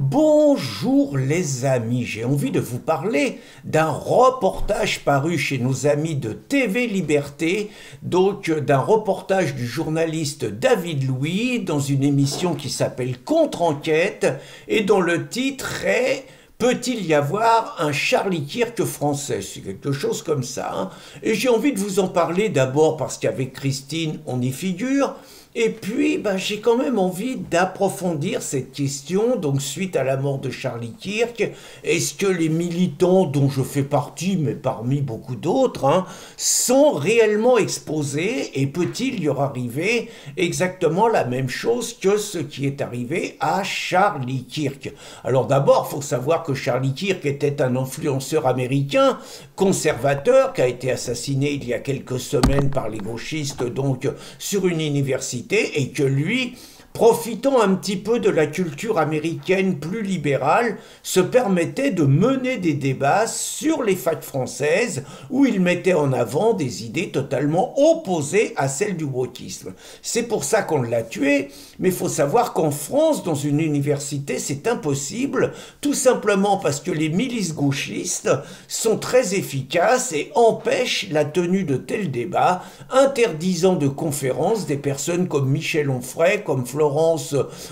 Bonjour les amis, j'ai envie de vous parler d'un reportage paru chez nos amis de TV Liberté, donc d'un reportage du journaliste David Louis dans une émission qui s'appelle Contre-enquête et dont le titre est Peut-il y avoir un Charlie Kirk français? C'est quelque chose comme ça, hein. Et j'ai envie de vous en parler d'abord parce qu'avec Christine, on y figure. Et puis, j'ai quand même envie d'approfondir cette question, donc suite à la mort de Charlie Kirk, est-ce que les militants dont je fais partie, mais parmi beaucoup d'autres, sont réellement exposés et peut-il y arriver exactement la même chose que ce qui est arrivé à Charlie Kirk? Alors d'abord, il faut savoir que Charlie Kirk était un influenceur américain, conservateur, qui a été assassiné il y a quelques semaines par les gauchistes, donc sur une université, et que lui, profitant un petit peu de la culture américaine plus libérale, se permettait de mener des débats sur les facs françaises où il mettait en avant des idées totalement opposées à celles du wokisme. C'est pour ça qu'on l'a tué, mais il faut savoir qu'en France, dans une université, c'est impossible, tout simplement parce que les milices gauchistes sont très efficaces et empêchent la tenue de tels débats, interdisant de conférences des personnes comme Michel Onfray, comme Florence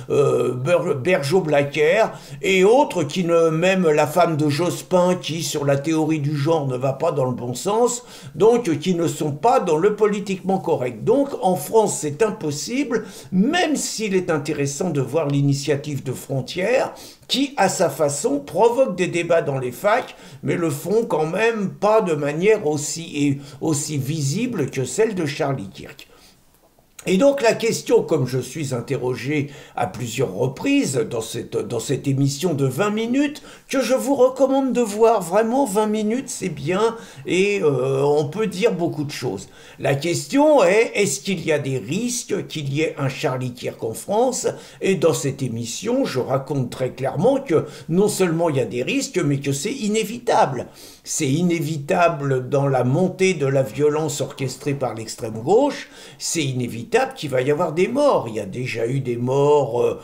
Bergeau-Blacker et autres qui ne, même la femme de Jospin qui sur la théorie du genre ne va pas dans le bon sens, donc qui ne sont pas dans le politiquement correct. Donc en France c'est impossible, même s'il est intéressant de voir l'initiative de Frontières qui à sa façon provoque des débats dans les facs, mais le font quand même pas de manière aussi visible que celle de Charlie Kirk. Et donc la question, comme je suis interrogé à plusieurs reprises dans cette émission de 20 minutes, que je vous recommande de voir, vraiment 20 minutes c'est bien et on peut dire beaucoup de choses. La question est, est-ce qu'il y a des risques qu'il y ait un Charlie Kirk en France? Et dans cette émission, je raconte très clairement que non seulement il y a des risques, mais que c'est inévitable. C'est inévitable dans la montée de la violence orchestrée par l'extrême gauche, c'est inévitable qu'il va y avoir des morts. Il y a déjà eu des morts,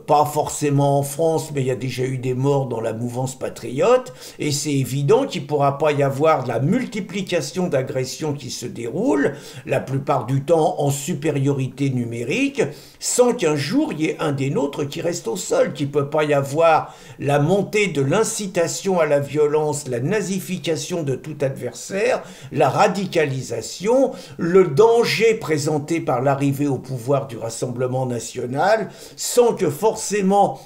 pas forcément en France, mais il y a déjà eu des morts dans la mouvance patriote, et c'est évident qu'il ne pourra pas y avoir de la multiplication d'agressions qui se déroulent, la plupart du temps en supériorité numérique, sans qu'un jour il y ait un des nôtres qui reste au sol, qu'il ne peut pas y avoir la montée de l'incitation à la violence, la nazification de tout adversaire, la radicalisation, le danger présenté par l'arrivée au pouvoir du Rassemblement national, sans que forcément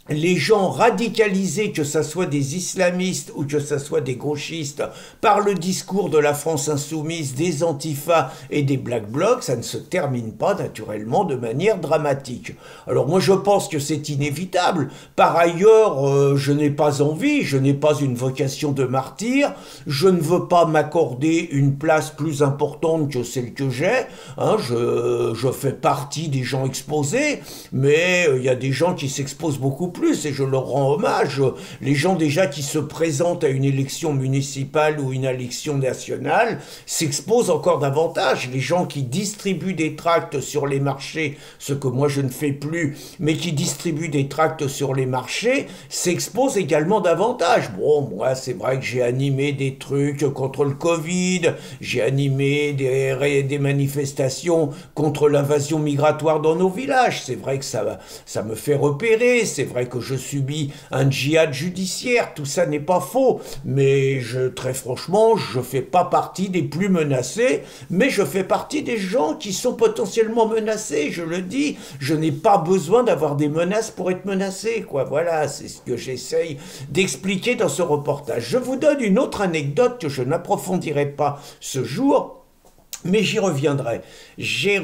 les gens radicalisés, que ce soit des islamistes ou que ce soit des gauchistes, par le discours de la France insoumise, des antifas et des black blocs, ça ne se termine pas naturellement de manière dramatique. Alors moi je pense que c'est inévitable. Par ailleurs, je n'ai pas envie, je n'ai pas une vocation de martyr, je ne veux pas m'accorder une place plus importante que celle que j'ai, je fais partie des gens exposés, mais il y a des gens qui s'exposent beaucoup plus, et je leur rends hommage. Les gens déjà qui se présentent à une élection municipale ou une élection nationale s'exposent encore davantage. Les gens qui distribuent des tracts sur les marchés, ce que moi je ne fais plus, mais qui distribuent des tracts sur les marchés, s'exposent également davantage. Bon, moi c'est vrai que j'ai animé des trucs contre le Covid, j'ai animé des manifestations contre l'invasion migratoire dans nos villages. C'est vrai que ça me fait repérer, c'est vrai que je subis un djihad judiciaire, tout ça n'est pas faux, mais très franchement, je fais pas partie des plus menacés, mais je fais partie des gens qui sont potentiellement menacés, je le dis, je n'ai pas besoin d'avoir des menaces pour être menacé, quoi, voilà, c'est ce que j'essaye d'expliquer dans ce reportage. Je vous donne une autre anecdote que je n'approfondirai pas ce jour, mais j'y reviendrai. J'ai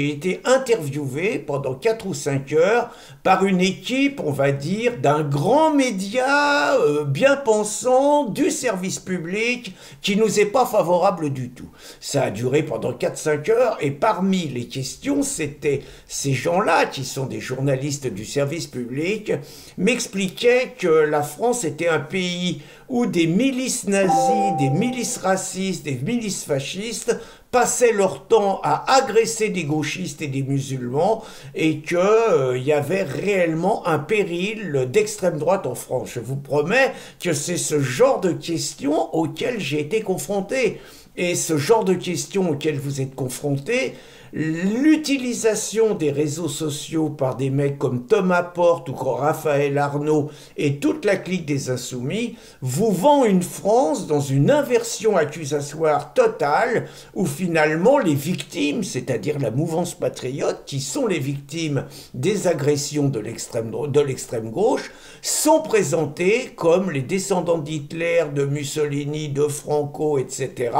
été interviewé pendant 4 ou 5 heures par une équipe, on va dire, d'un grand média bien pensant du service public qui nous est pas favorable du tout. Ça a duré pendant 4-5 heures et parmi les questions, c'était ces gens-là, qui sont des journalistes du service public, m'expliquaient que la France était un pays où des milices nazies, des milices racistes, des milices fascistes passaient leur temps à agresser des gauchistes et des musulmans et qu'il y avait réellement un péril d'extrême droite en France. Je vous promets que c'est ce genre de questions auxquelles j'ai été confronté. Et ce genre de questions auxquelles vous êtes confrontés, l'utilisation des réseaux sociaux par des mecs comme Thomas Porte ou Raphaël Arnaud et toute la clique des Insoumis vous vend une France dans une inversion accusatoire totale où finalement les victimes, c'est-à-dire la mouvance patriote, qui sont les victimes des agressions de l'extrême gauche, sont présentées comme les descendants d'Hitler, de Mussolini, de Franco, etc.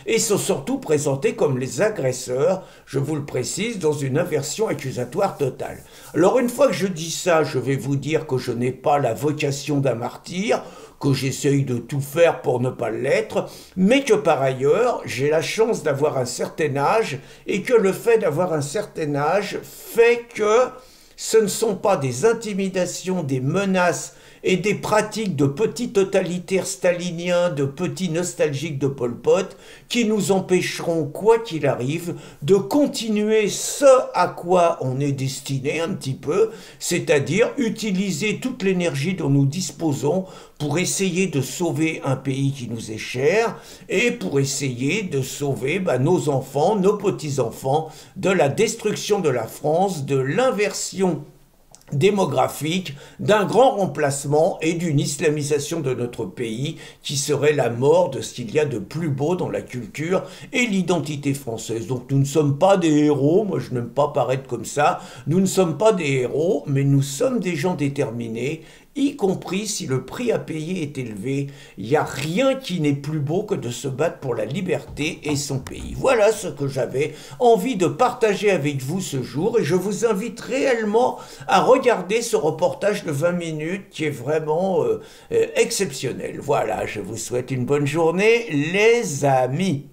et sont surtout présentés comme les agresseurs, je vous le précise, dans une inversion accusatoire totale. Alors une fois que je dis ça, je vais vous dire que je n'ai pas la vocation d'un martyr, que j'essaye de tout faire pour ne pas l'être, mais que par ailleurs, j'ai la chance d'avoir un certain âge, et que le fait d'avoir un certain âge fait que ce ne sont pas des intimidations, des menaces et des pratiques de petits totalitaires staliniens, de petits nostalgiques de Pol Pot, qui nous empêcheront, quoi qu'il arrive, de continuer ce à quoi on est destiné un petit peu, c'est-à-dire utiliser toute l'énergie dont nous disposons pour essayer de sauver un pays qui nous est cher et pour essayer de sauver nos enfants, nos petits-enfants, de la destruction de la France, de l'inversion démographique, d'un grand remplacement et d'une islamisation de notre pays qui serait la mort de ce qu'il y a de plus beau dans la culture et l'identité française. Donc nous ne sommes pas des héros, moi je n'aime pas paraître comme ça, nous ne sommes pas des héros, mais nous sommes des gens déterminés, y compris si le prix à payer est élevé. Il n'y a rien qui n'est plus beau que de se battre pour la liberté et son pays. Voilà ce que j'avais envie de partager avec vous ce jour et je vous invite réellement à regarder ce reportage de 20 minutes qui est vraiment exceptionnel. Voilà, je vous souhaite une bonne journée les amis.